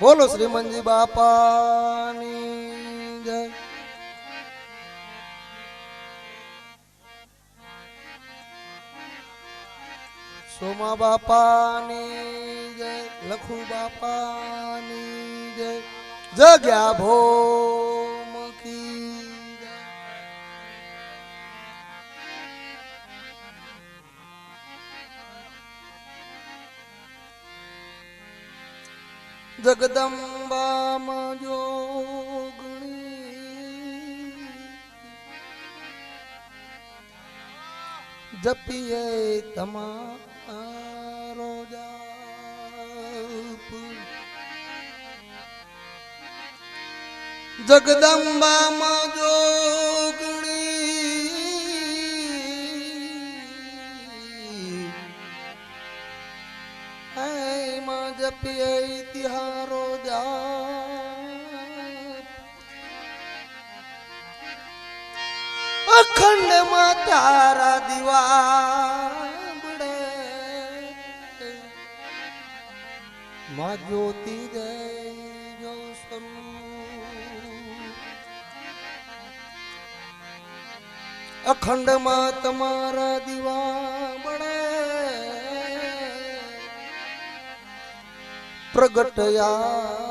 બોલો શ્રીમંતજી બાપાની જય. સોમા બાપાની જય. લખુ બાપાની જય. જગ્યા ભોમ કી જય. જગદંબા જોગણી જપીએ તમારો જાપ. જગદંબા જોગણી માં જપીએ તિહારો જાપ. અખંડ માં તારા દીવા બળે માં જ્યોતિ દે જો અખંડ માં તમારા દીવા બળે પ્રગટયા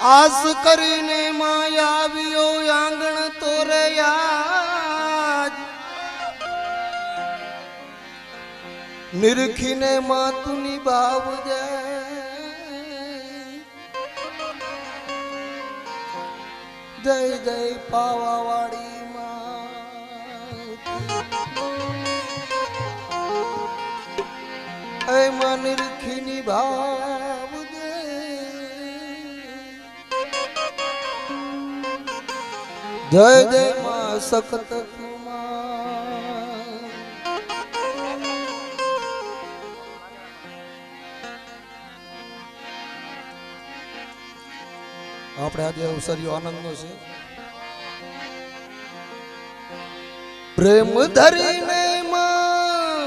આસ કરીને માયા આવ્યો આંગણ તોરે યાદ. નિરખીને માતુની બાવ જાય જય જય પાવાવાળી માં નિરખીની ભાવ દે જય જય માં સખત આપણે આજે અવસર્યો આનંદનો છે. પ્રેમ ધરીને માં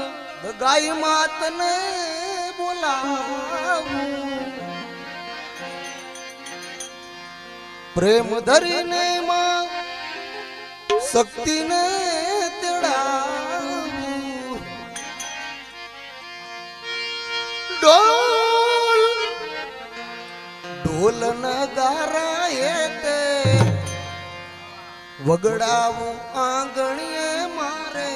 ગાય માતને બોલાવું. પ્રેમ ધરીને માં શક્તિને તેડાવું. ઢોલ નગારા તે વગડાવું આંગણીએ મારે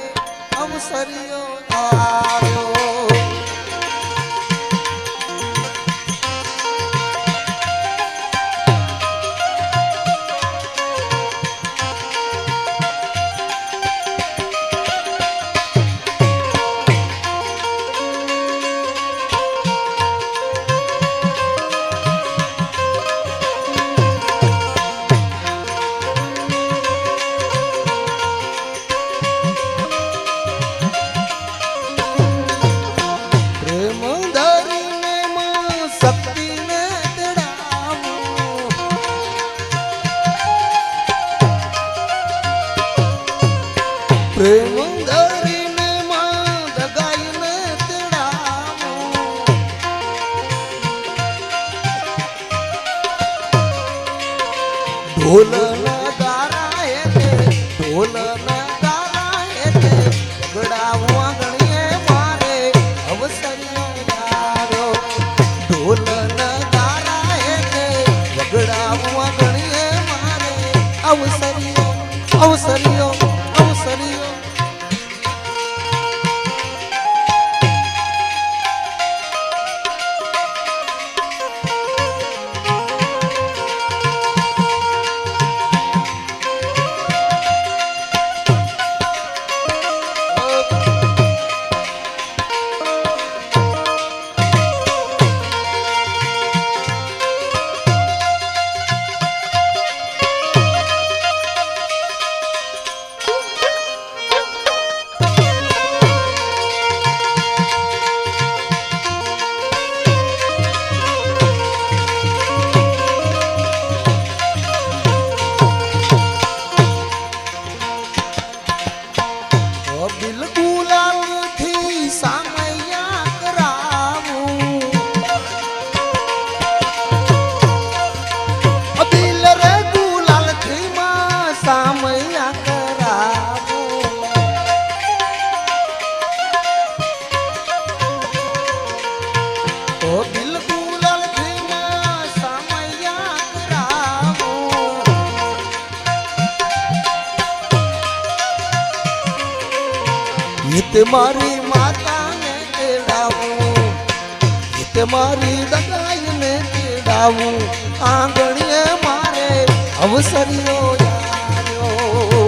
અવસર્યો આવ્યો. પ્રેમ ધરીને માં દગાઈને તેડાવું. ઢોલ નગારા ઢોલ નગારા વગડાવું આંગણીએ મારે અવસર્યો આવ્યો. ઢોલ નગારા વગડાવું આંગણીએ મારે અવસર્યો અવસર્યો અવસર્યો. મારી માતાને તેડાવું, મારી દગાઈને તેડાવું, આંગણીએ મારે અવસરિયો આવ્યો.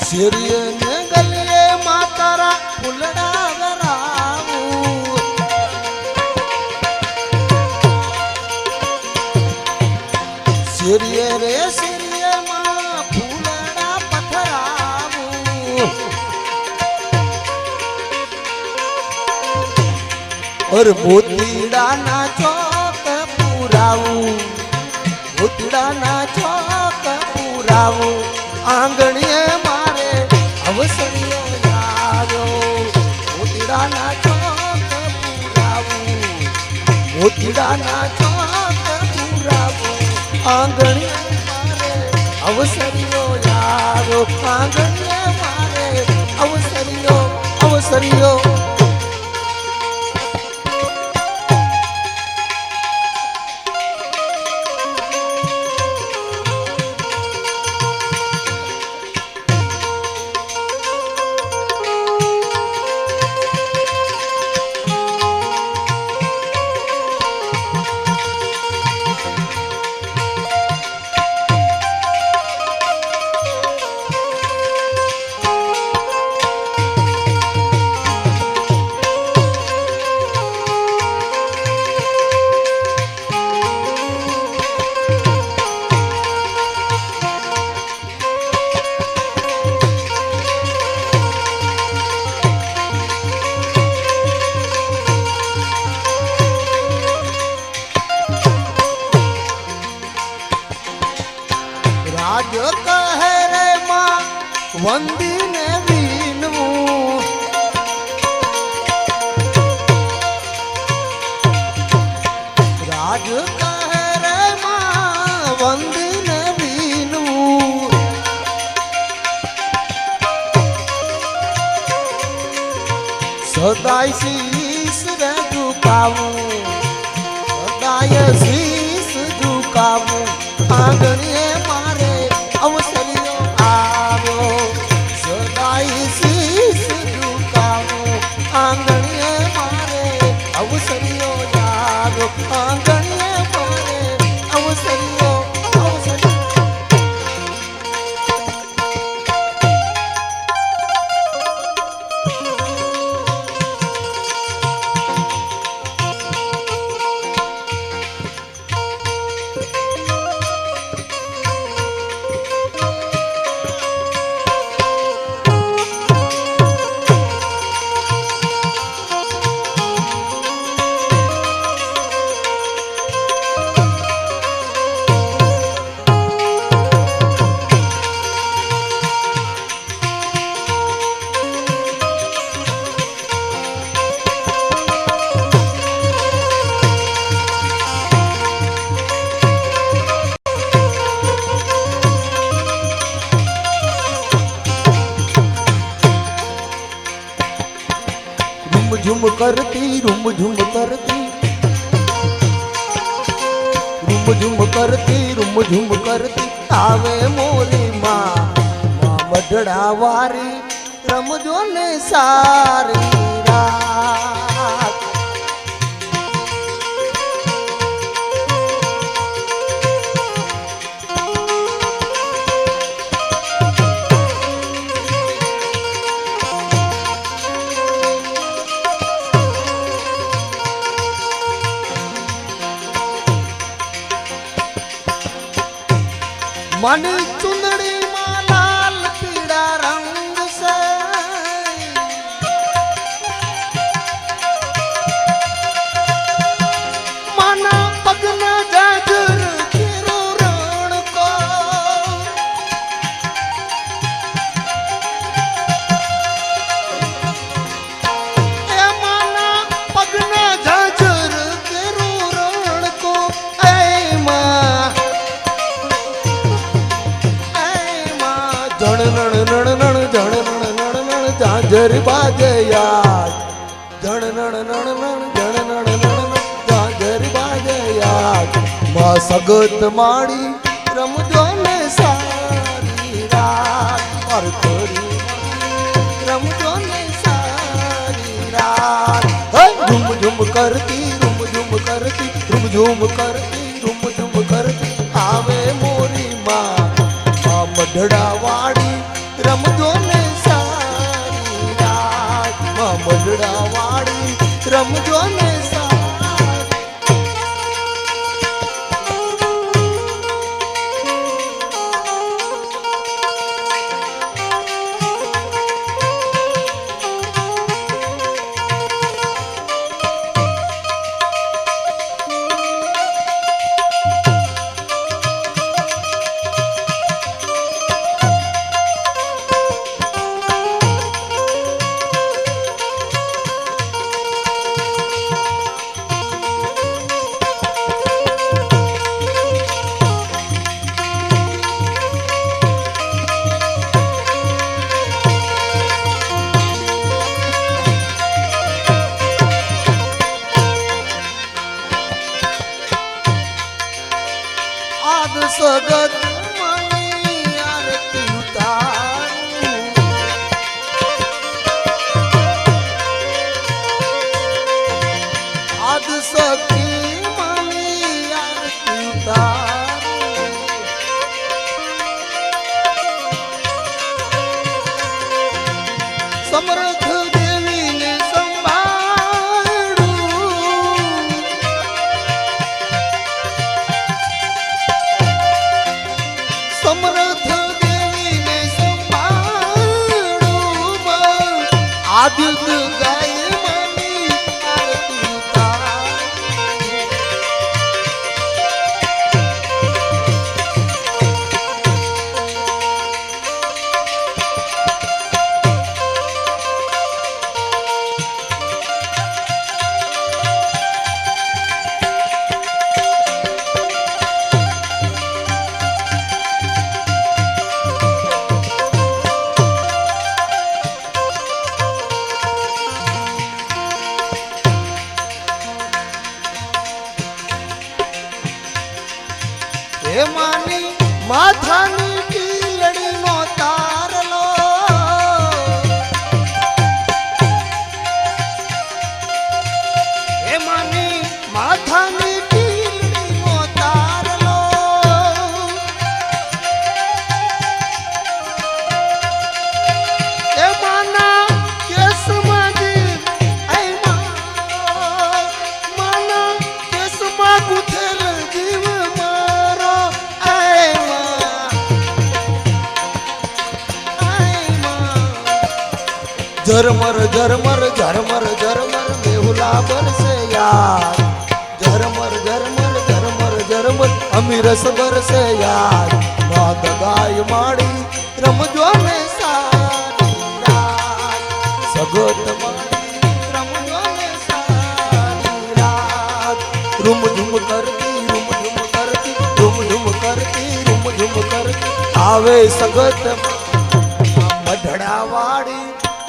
શેરીએ ને ગલીએ માતારા ફૂલડા વરાવું, શેરીએ રે શેરીએ માં ફૂલડા પથરાવું, ઓર મોતીડાના ચોક પુરાવું, મોતીડાના ચોક પુરાવું, આંગણીએ મારે અવસરિયો આવ્યો. મોતીડાના ચોક પુરાવું, મોતીડાના ચોક પુરાવું, આંગણીએ મારે અવસરિયો આવ્યો. આંગણીએ મારે અવસરિયો અવસરિયો. રાજ કહે રે માં વંદીને વીનવું, રાજ કહે રે માં વંદીને વીનવું, સદાય શીશ રે ઝુકાવું, સદાય શીશ ઝુકાવું, આંગણીએ મારે અવસરિયો આવ્યો. સદાય શીશ ઝુકાવું, આંગણીએ મારે અવસરિયો આવ્યો. આંગણીએ મારે અવસરિયો અવસરિયો. झुम करती रूम झुम करती, रूम झुम करती रूम झुम करती, आवे मोरी माँ मढड़ा वारी रमजो ने सारी रात. માની ચુંદડી માં લાલ પીળા રંગ છે માના પગના જાજર કેરો રણકો એ માના પગના જાજર કેરો રણકો એ માં જાજર બાજે યાદ જાજર બાજે યાદ માં સગત માડી રમજો ને સારી રાત પર કરી રમજો ને સારી રાત ઝુમ ઝુમ કરતી રૂમ ઝુમ કરતી રૂમ ઝુમ કરતી રૂમ ઝુમ કરતી આવે મોરી માં મઢડા વાડી રમજો ને સારી રાત મઢડા વાડી રમજો ને આદ સગત મની આરતી ઉતારું આદ સખી મની આરતી ઉતારું સમર્થ દેવીને સંભાળું સમર્થ દેવીને સંભાળું આદિત્ય ગાય મની આરતી ઉતારું હે માની માથાની ટીલડીનો તારલો હે માની માથાની ટીલડીનો તારલો હે માના કેસમાં જીવ એ માના કેસમાં ગુથેલ જીવ ઝરમર ઝરમર ઝરમર ઝરમર બેહુલા બરસે યાર ઝરમર ઝરમર ઝરમર ઝરમર અમીરસ બરસે યાર નાદ ગાય માડી રમજો ને સારી રાત સગત માડી રમજો ને સારી રાત રૂમ ઝુમ કરતી રૂમ ઝુમ કરતી રૂમ ઝુમ કરતી રૂમ ઝુમ કરતી આવે સગત મઢડા વાડી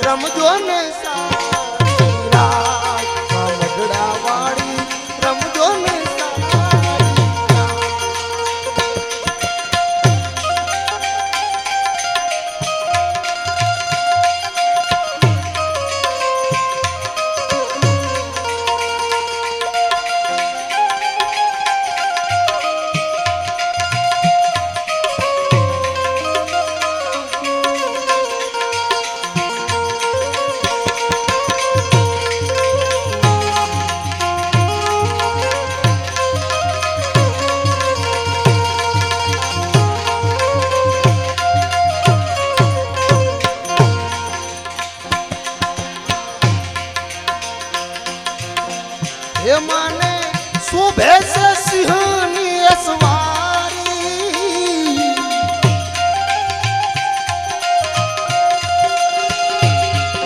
રમજો ને સારી રાત મઢડા વાડી રમજો ને हे माने शोभे से सिंहनी सवारी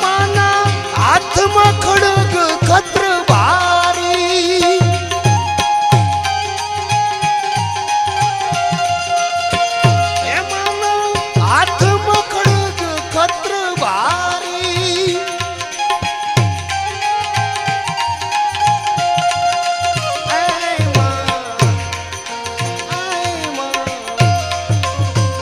माना हाथ में खड़ग खत्र भारी हे माना हाथ में खड़ग खत्र भारी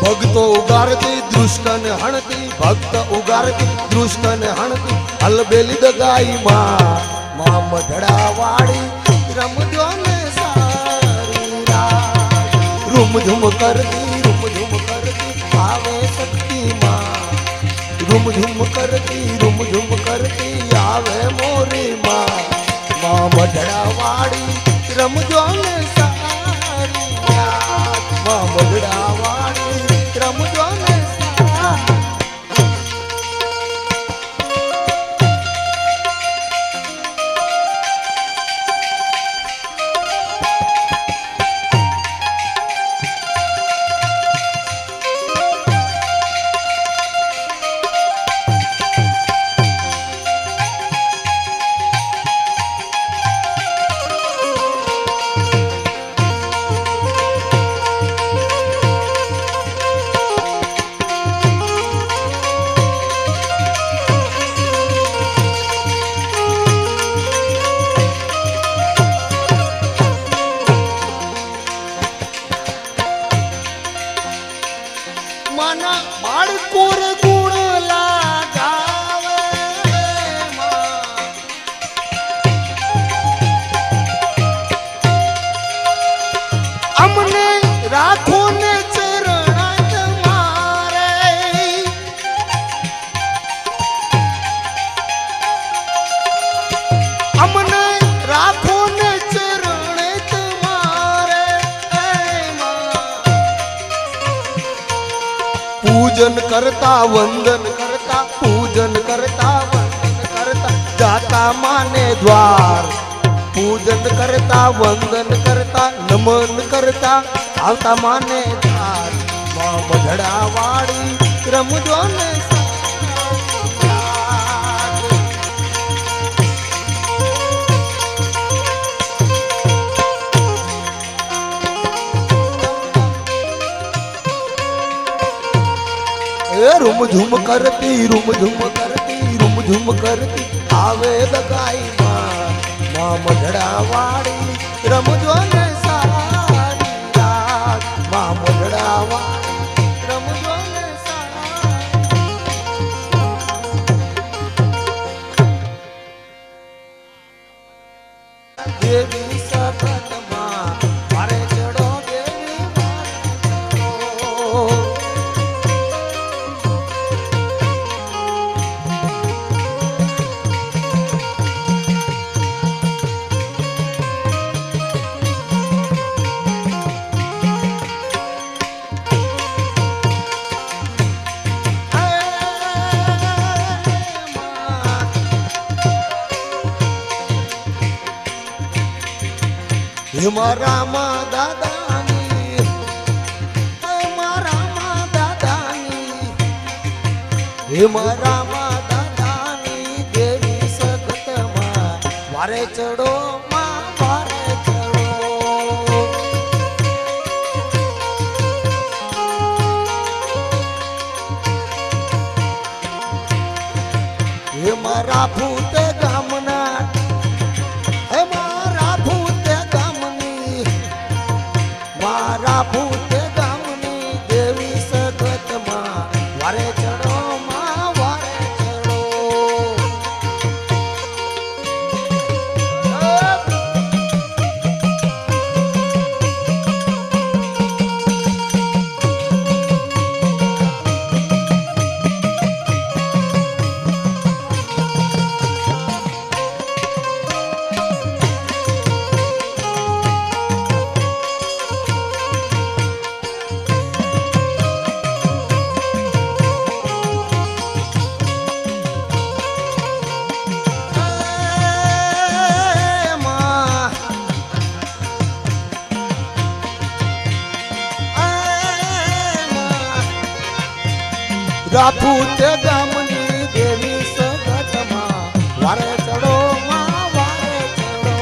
भक्तो उगारती दुष्टन हणती भक्त उगारती दुष्टन हणती अलबेली दगाई मां मधड़ा वाड़ी रमजो ने सारी रात रूम झुम करती आवे शक्ति मां रूम झुम करती आवे मोरी मां मधड़ा वाड़ी रमजो ने सारी रात मां मधड़ा वाड़ी रमजो ने सारी माना बाळकोर गुण लागावे अमने राखो ने चरणात मारे अमने राखो ने चरणात मारे पूजन करता वंदन करता जाता माने द्वार पूजन करता वंदन करता नमन करता आवता माने द्वार मां मधड़ा वाड़ी रमजो ने रूम झुम करती आवे दगाई मां मधड़ा वाड़ी रमजो ने सारी रात मां मधड़ा वाड़ी रमजो ने सारी देवी सपन मां मारे चढ़ो देवी मारे राम दादानी राम दादानी देवी सगत मां वारे चढ़ो मां वारे चढ़ो हे मारा भूत गामना हे मारा भूत गामनी मारा भूत गामनी देवी सगत मां वारे चढ़ो मां वारे चढ़ो રાપુત ગામની દેવી સગતમાં વારે ચડો માં વારે ચડો.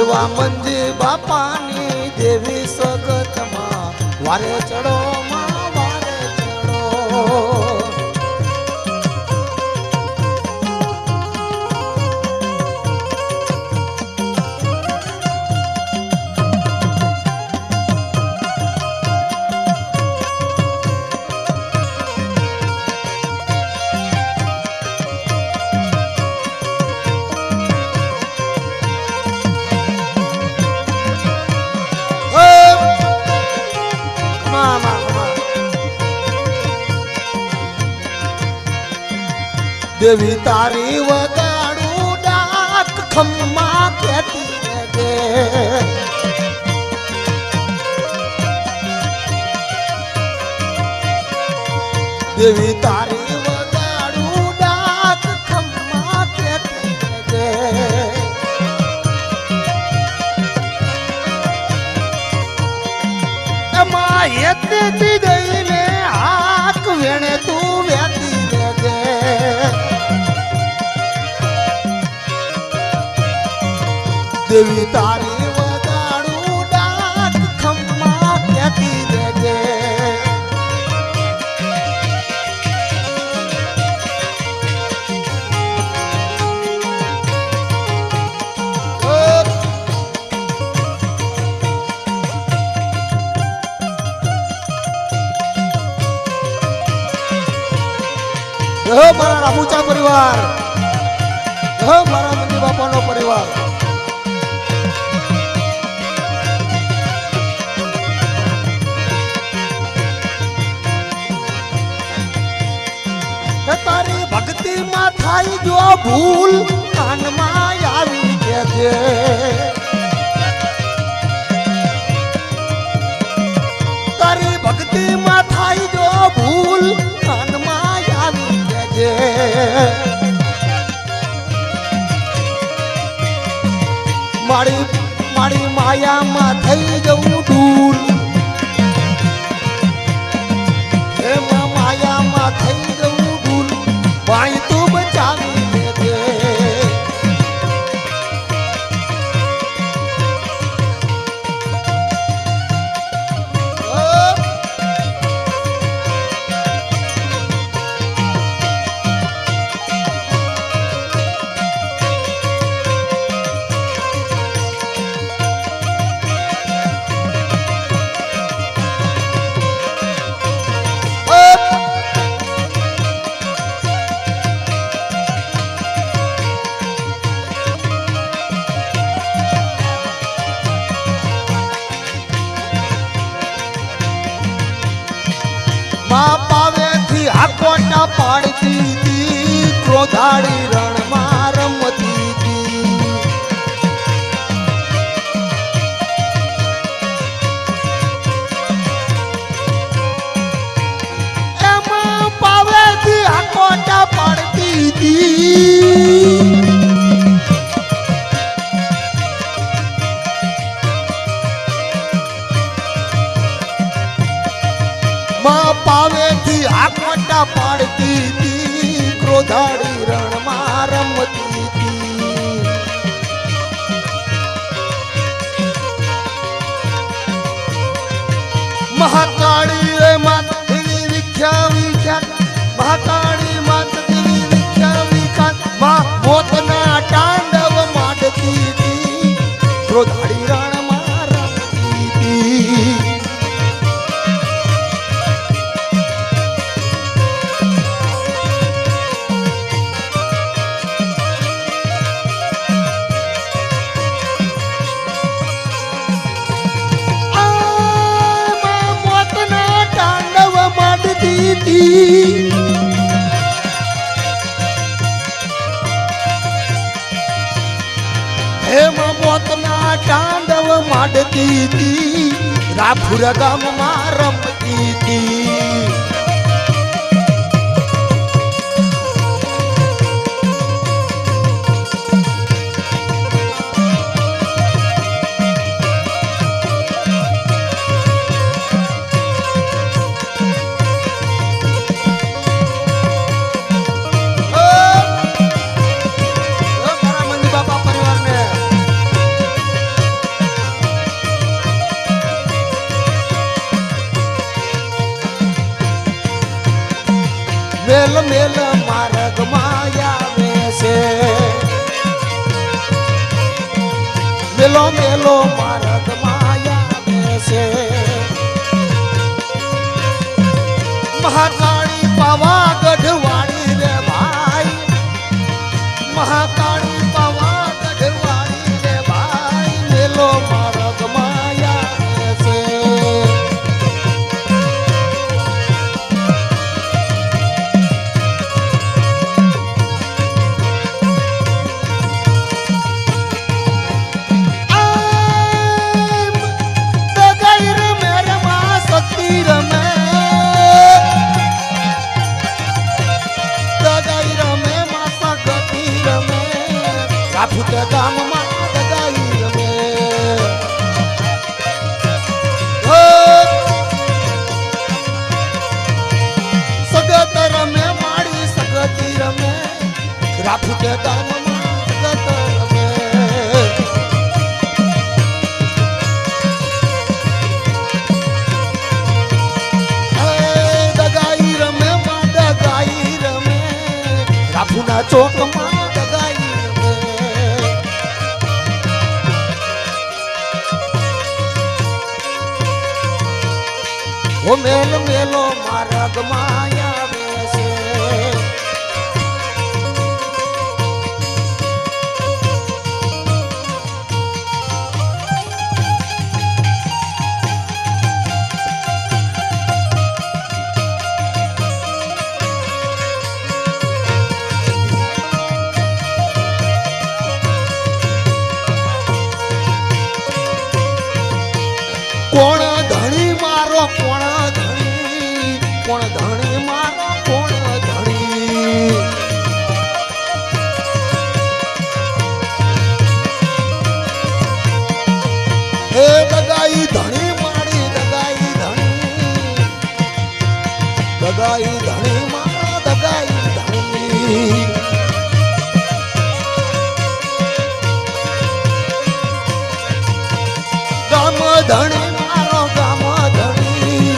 એવા મંજી બાપાની દેવી સગતમાં વારે ચડો માં વારે ચડો. દેવી તારી વગાડું ડાક ખમ્મા કેતી રે. દેવી તારી વગાડું ડાક ખમ્મા કેતી રે. એમાં એતેથી દઈને હાક વેણે તું વેતી રે. દેવી તારી વગાડું ડાક ખમ્મા કેતી દેજે. મારા રામુચા પરિવાર, મારા મંદી બાપાનો પરિવાર. તારી ભક્તિ માં થાય જો ભૂલ કાનમાં આવી જશે. તારી ભક્તિ માં થાય જો ભૂલ કાનમાં આવી જશે. મારી મારી માયામાં થઈ જવું દૂર. એમાં માયામાં થઈ જવું ભાઈ તું બચાવી લેજે. માં પાવેથી હાકોટા પાડતી હતી, ક્રોધાડી રણમાં રમતી હતી. એમાં પાવેથી હાકોટા પાડતી હતી. માં પાવેથી આકોટા પાડતી હતી, ક્રોધાડી રણમાં રમતી હતી. મહાકાળી માત દેવી વિખ્યા વિખ્યાત. મહાકાળી માત દેવી વિખ્યા વિખ્યાત. માં મોતના તાંડવ માંડતી હતી, ક્રોધાડી રણમાં રમતી હતી. હેમાં મોતના તાંડવ માંડતી હતી, રાપુર ગામમાં રમતી હતી. મેલ મેલ માર્ગ માયા છે મેલો મેલો માર્ગ માયા છે મહાકાળી પાવાગઢ વાળી રે ભાઈ મહાકાળી પાવાગઢ વાળી રે ભાઈ મેલો માર્ગ માયા છે રાફુત ગામમાં દગાઈ રમે સગત રમે માડી સગતી રમે રાફુત ગામમાં સગત રમે દગાઈ રમે માં દગાઈ રમે રાફુના ચોકમાં ઓ મેલ મેલો માર્ગ માયા બેસે કોણ ધણી મારો કોણ ધણી મારો કોણ ધણી હે દગાઈ ધણી મારી દગાઈ ધણી મારો દગાઈ ધણી ગામ ધણી મારો ગામ ધણી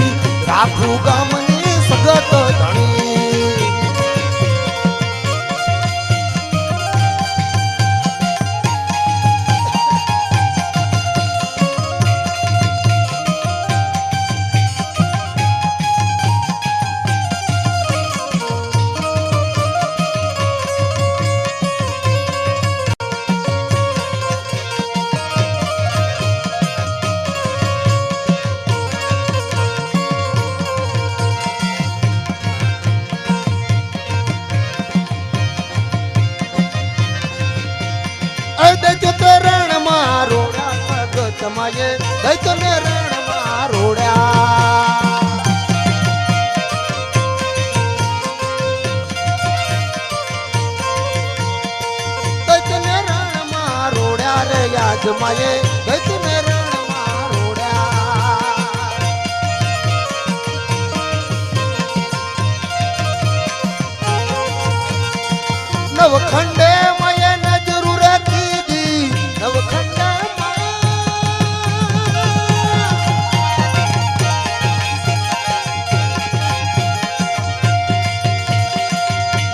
રાખું ગામની સગત ધણી રણ માં રોડા સગત માયે દૈતને રણ માં રોડ્યા દૈતને રણ માં રોડ્યા રે યાદ માયે દૈતને રણ માં રોડ્યા નવખંડે માયે નજરૂ રાખી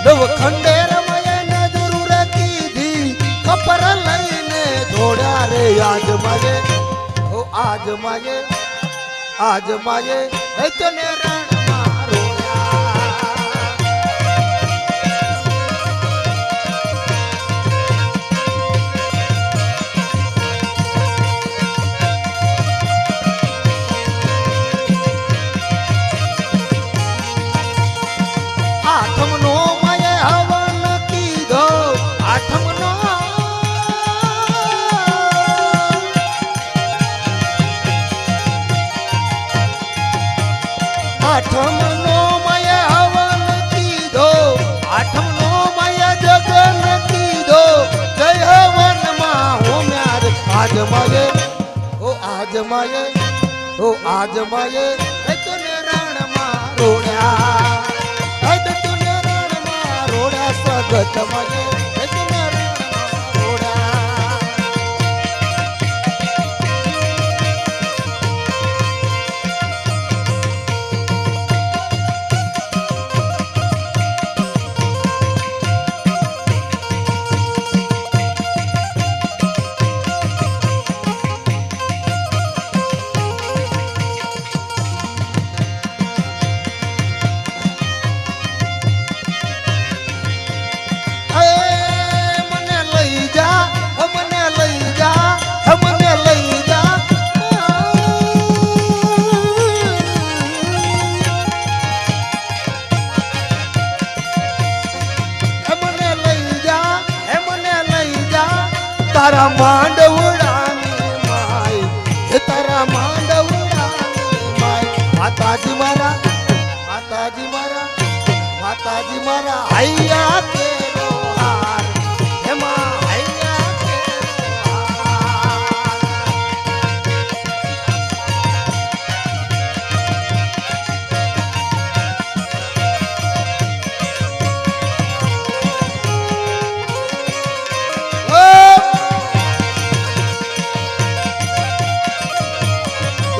નવખંડે રમયે નજરૂ રાખી કપર લઈને ધોડ્યા રે આજ માયે તને રણ માં રોડ્યા આઠમનો માયે હવન કીધો આઠમનો માયે હવન કીધો આઠમનો માયે જગન કીધો જય હવન માં હોમ્યાર આજ માયે તને રણ માં રોડ્યા સગત માયે તને રણ માં રોડ્યા તારા માંડવડાની માય હે તારા માંડવડાની માય માતાજી મારા માતાજી મારા માતાજી મારા હૈયા કેરો હાર હે માં હૈયા કેરો હાર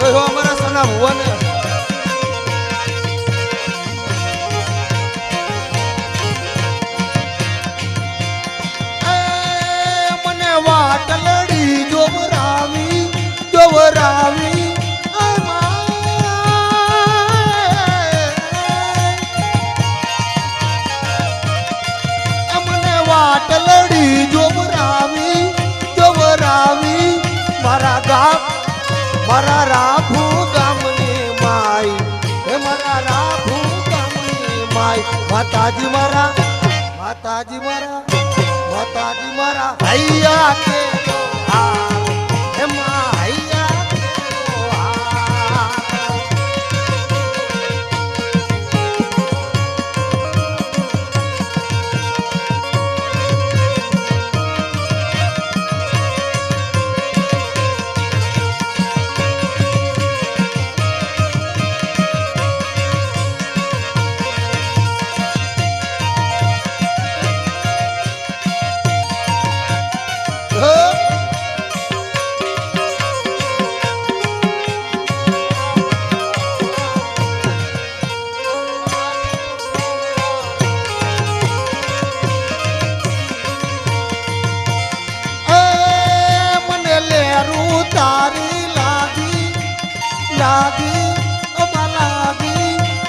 જો અમારા સના ભુવન મને વાટલડી જોવરાવી જોવરાવી મને વાટલડી જોવરાવી જોવરાવી મારા ગામ મારા રાભુ ગામની માય હે મારા રાભુ ગામની માય માતાજી મારા માતાજી મારા માતાજી મારા હૈયા કેરો હાર હે માં હૈયા કેરો હાર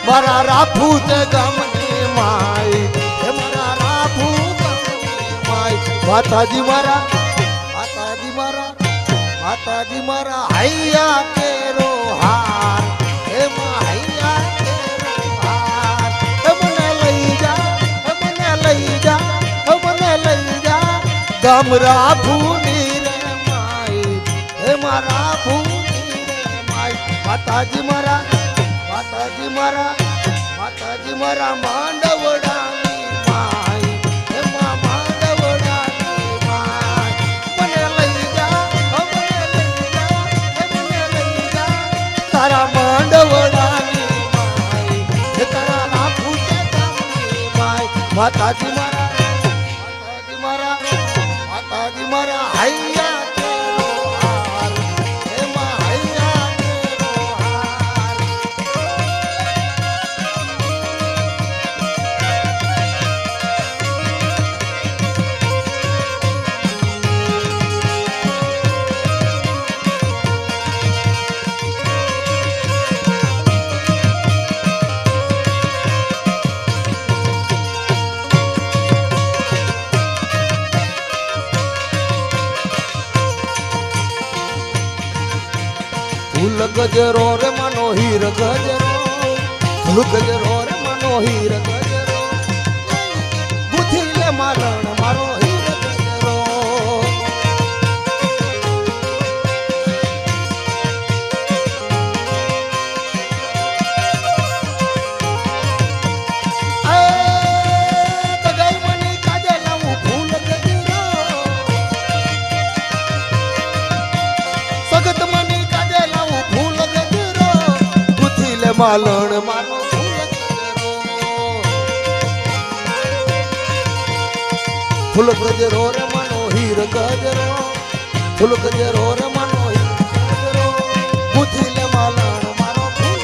મારા રાભુ તે ગામની માય હે મારા રાભુ ગામની માય માતાજી મારા માતાજી મારા માતાજી મારા હૈયા કેરો હાર હે માં હૈયા કેરો હાર હે મને લઈ જા હે મને લઈ જા હે મને લઈ જા ગામ રાભુની રે માય હે મારા રાભુની રે માય માતાજી મારા માતાજી મારા માતાજી મારા માંડવડાની માય હે માં માંડવડાની માય મને લઈ જા મને લઈ જા મને લઈ જા તારા માંડવડાની માય હે તારા લાભુ તે ગામની માય માતાજી મારા માતાજી મારા માતાજી મારા હૈયા કેરો હાર હે માં હૈયા કેરો હાર ફૂલ ગજરો રે માનો હીર ગજરો ફૂલ ગજરો રે માનો હીર ગજરો ગુથી લે માલણ મારો હીર ગજરો તગાઈ મની કાજે લાવું ફૂલ ગજરો સગત મની કાજે લાવું ફૂલ ગજરો ગુથી લે માલણ મારો ફૂલ ગજરો રે માનો હીર ગજરો ફૂલ ગજરો રે માનો હીર ગજરો ગુથી લે માલણ મારો ફૂલ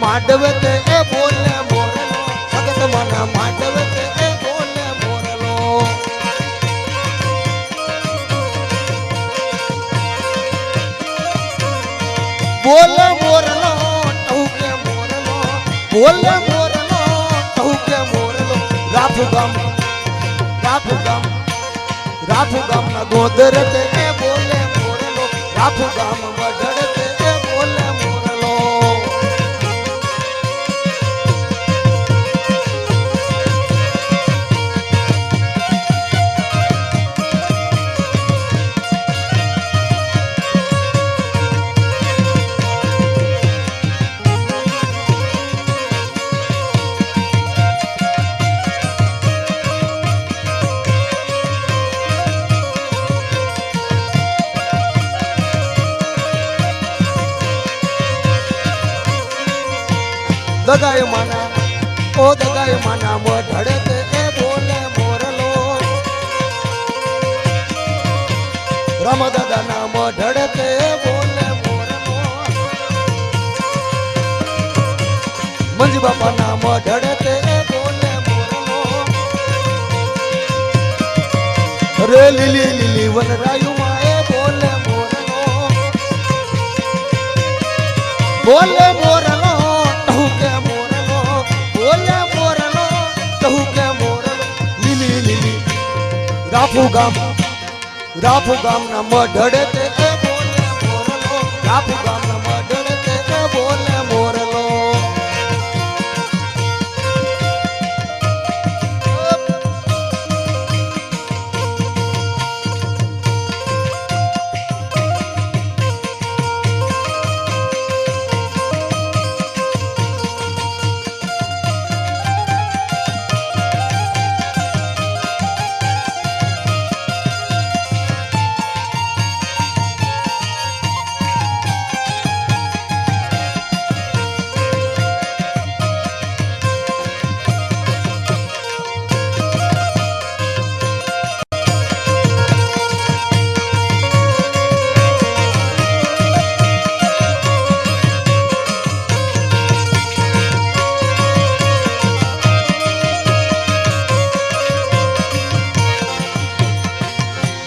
માંડવે તે એ બોલે મોરલો ભગત બોલે મોરલો ટહુકે મોરલો બોલે મોરલો ટહુકે મોરલો રાફુ ગામ ના ગોદર તે એ બોલે મોરલો રાફુ ગામ વઢડ તે એ બોલે મોરલો દગાય માના વઢડ તે એ બોલે મોરલો રામદાદા ના વઢડ તે એ બોલે મોરલો મંજી બાપા ના વઢડ તે એ બોલે મોરલો રે લીલી લીલી વનરાયુ માં એ બોલે મોરલો બોલે મોરલો રાફુ ગામ ના મઢડે તે એ બોલે મોરલો રાફુ ગામ ના મઢડે તે એ બોલે મોરલો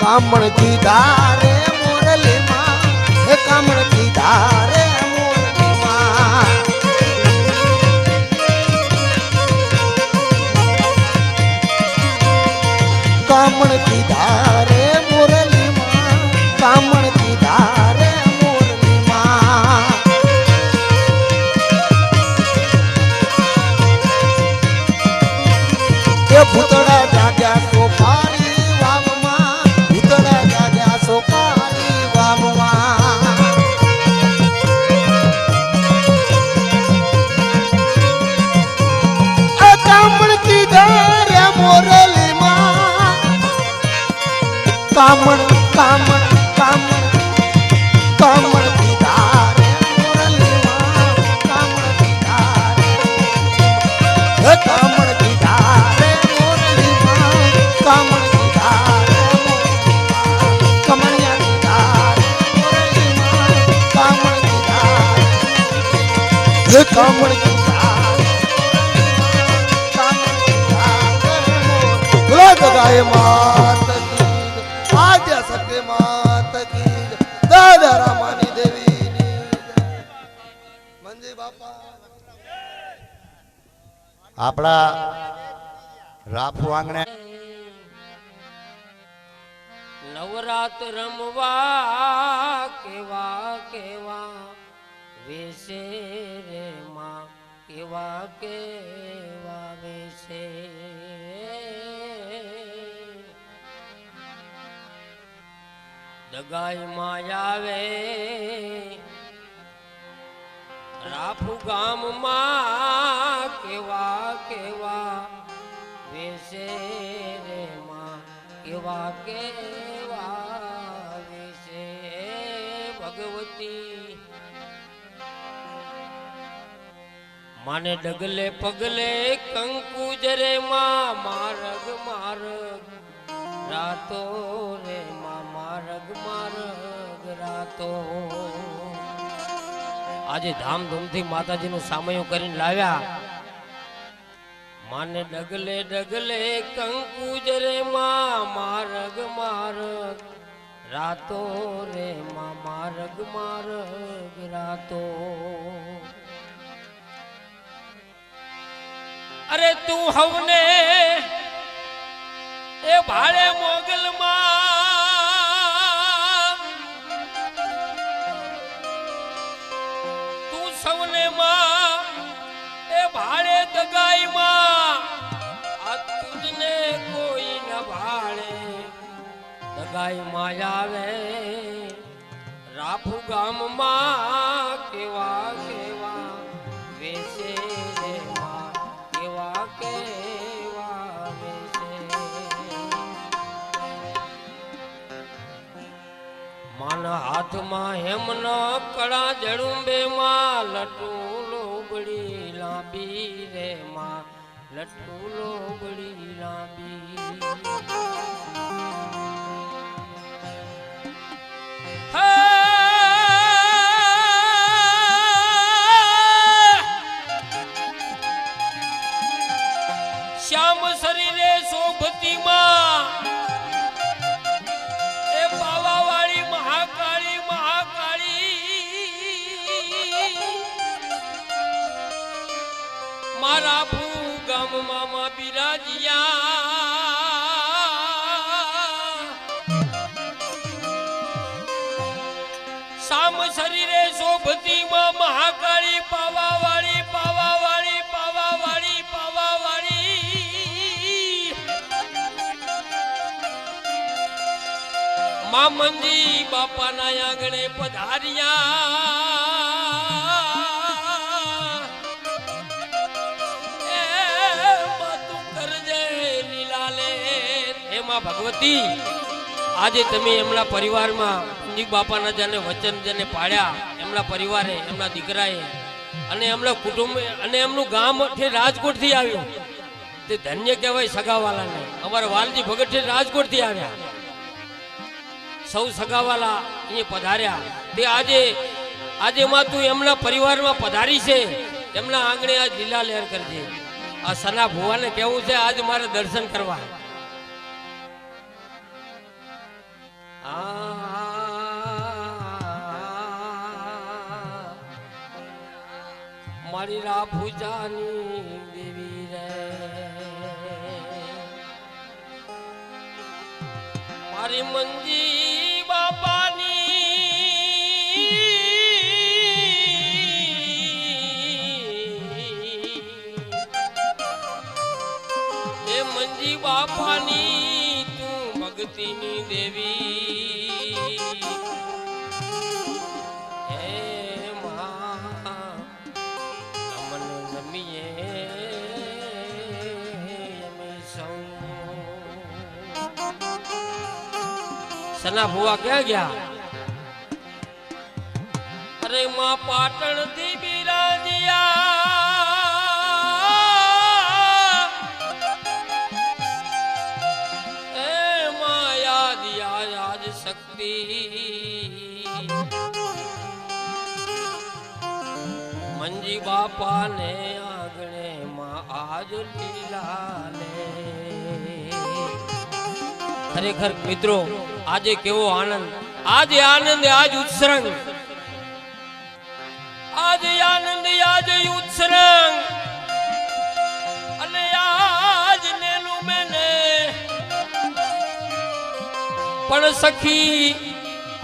કામણ કી ધારે મોરલી માં હે કામણ કી ધારે મોરલી માં કામણ કી ધારે મોરલી માં કામણ કી ધારે મોરલી માં એ ભૂતડા જાગ્યા સોપારી કામણ કામણ કામણ કામણ કી ધારે મોરલી માં કામણ કી ધારે હે કામણ કી ધારે મોરલી માં કામણ કી ધારે કમણિયા કી ધારે મોરલી માં કામણ કી ધારે હે કામણ કી ધારે કામણ કી ધારે બોલો જગાય માત आद्या सत्य मात की दादा रामानी देवी मंजे बापा આપણા રાફુ આંગણે નવરાત રમવા કેવા કેવા વેશે રે માં કેવા કેવા વેશે દગાઈ માં આવે રાફુ ગામમાં કેવા કેવા વેશે રે માં કેવા કેવા વેશે ભગવતી માને ડગલે પગલે કંકુ જરે માં મારગ મારગ રાતો રે માં મારગ મારગ રાતો આજે ધામધૂમથી માતાજીનું સામયું કરીને લાવ્યા માને ડગલે ડગલે કંકુ જરે માં મારગ મારગ રાતો રે માર્ગ માર્ગ રાતો. અરે તું હવને એ ભાડે મોગલમાં, તું સૌને માં એ ભાડે દગાઈમાં, આ તુજને કોઈ ન ભાડે દગાઈમાં આવે. રાફુ ગામમાં કેવા કેવા વેસે રે માં, કેવા કેવા વેસે. માના હાથમાં હેમનો કળા જડુંબે માં, લટુ લોબડી લાંબી રે માં, લટુ લોબડી લાંબી. શ્યામ શરીરે શોભતી માં, એ પાવાવાળી મહાકાળી મહાકાળી, મારા ભૂ ગામમાં માં બિરાજ્યા. શામ શરીરે શોભતી માં મહાકાળી, પાવાવાળી પાવાવાળી પાવાવાળી પાવાવાળી, મા મંજી બાપાના આંગણે પધાર્યા. એ તું કરજે લીલાલે. હે માં ભગવતી, આજે તમે એમના પરિવારમાં મંજી બાપાના જેને વચન જેને પાડ્યા, એમના પરિવારે, એમના દીકરાએ અને એમના કુટુંબ અને એમનું ગામ રાજકોટથી આવ્યું, તે ધન્ય કહેવાય સગાવાલાને. અમારા વાલજી ભગતથી રાજકોટથી આવ્યા, સૌ સગાવાલા અહીંયા પધાર્યા. તે આજે માં તું એમના પરિવારમાં પધારી છે, એમના આંગણે આજ લીલા લહેર કરજે. આ સના ભુવાને કેવું છે આજ મારે દર્શન કરવા. મારી રાફુજાની દેવી રે, મારી મંજી બાપાની, એ મંજી બાપાની તું ભક્તિની દેવી. હે માં અમન નમીએ અમે સૌ. સના ભુવા ક્યાં ગયા? અરે માં પાટણ થી બિરાજ્યા. એ માં યાદ યાદ શક્તિ, મંજી બાપા ને આંગણે માં આજ લીલા લે. ખરેખર મિત્રો, આજે કેવો આનંદ, આજે આનંદ, આજ ઉત્સરંગ, આજે આનંદ, આજે ઉત્સરંગ. અને આજ નેલું મેને પણ સખી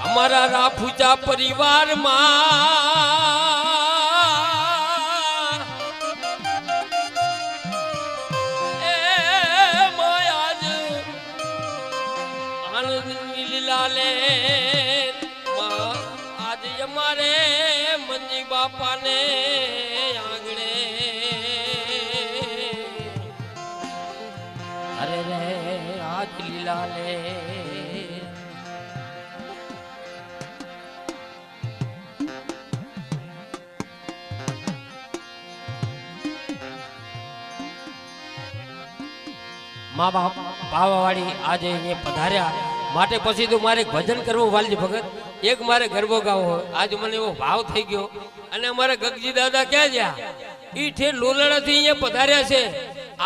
અમારા રાફુજા પરિવારમાં એ માયાજ આનંદ લીલાલે. આજે અમારે મંજી બાપાને આંગણે અરે રે આજ લીલાલે. મા બાપ પાવાવાળી આજે અહીંયા પધાર્યા, માટે પછી તો મારે એક ભજન કરવું વાલજી ભગત, એક મારે ગરબો ગાવો. આજ મને એવો ભાવ થઈ ગયો. અને અમારા ગગજી દાદા ક્યાં ગયા? ઈ ઠેર લોલડાથી અહીંયા પધાર્યા છે.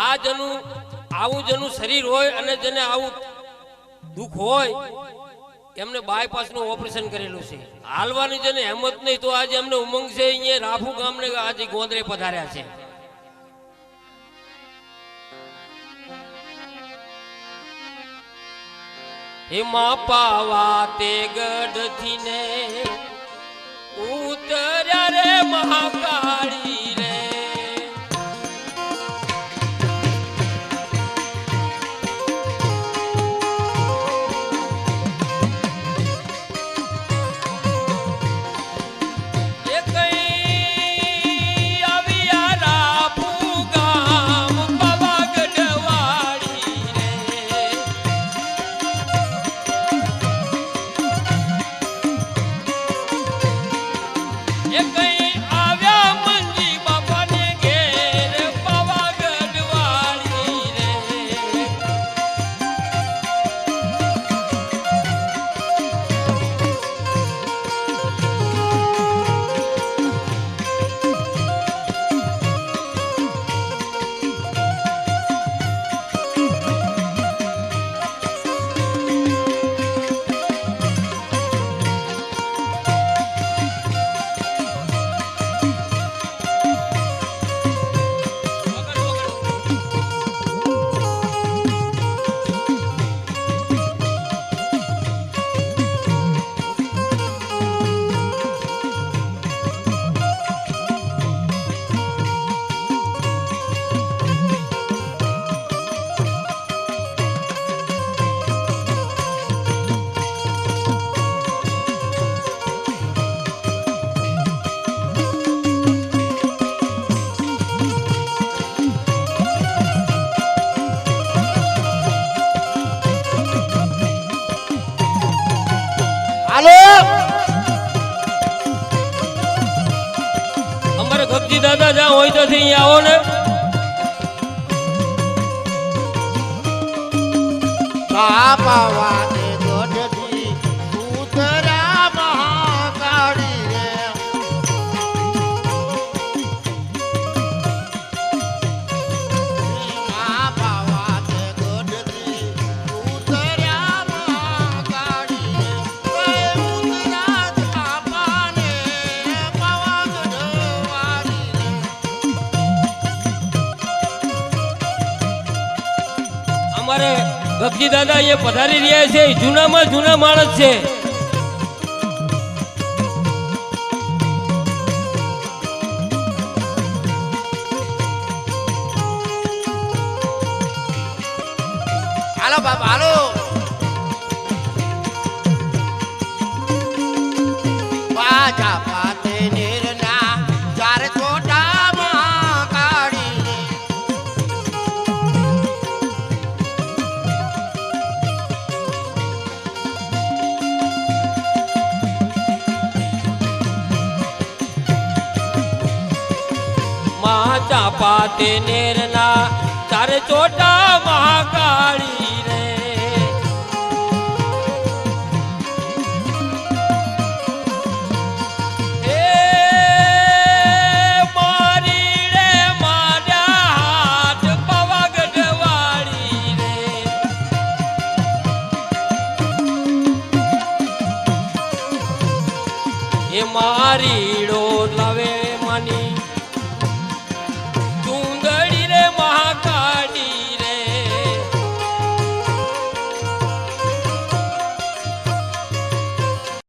આ જનું આવું જેનું શરીર હોય અને જેને આવું દુઃખ હોય એમને બાયપાસનું ઓપરેશન કરેલું છે. હાલવાની જેને હિંમત નહીં તો આજે એમને ઉમંગ છે. અહીંયા રાફુ ગામને આજે ગોંદરે પધાર્યા છે. હેમા પાવા તે ગઢથી ને ઉતર્યા રે મહાકાળી રે. એ કઈ આવ્યા રાફુ ગામ પાવાગઢવાળી રે. એ કઈ આવ્યા મંજી બાપાને ઘેર પાવાગઢવાળી રે. હાલો અમારે ગપજી દાદા જ્યાં હોય તો અહીંયા આવો ને. બાપા વાતે ગઢથી ઉતર્યા મહાકાળી રે. બાપા વાતે ગઢથી ઉતર્યા મહાકાળી રે. ઉતર્યા બાપાને પાવાગઢવાળી રે. અમારે ગપજી દાદા અહીંયા પધારી રહ્યા છે. જૂનામાં જૂના માણસ છે. હાલો બાપા હાલો. પાછા પાતે નીરના ચાર છોટા મહાકાળી રે. મા ચાપા તે નેરના ચારે ચોટા મહાકાળી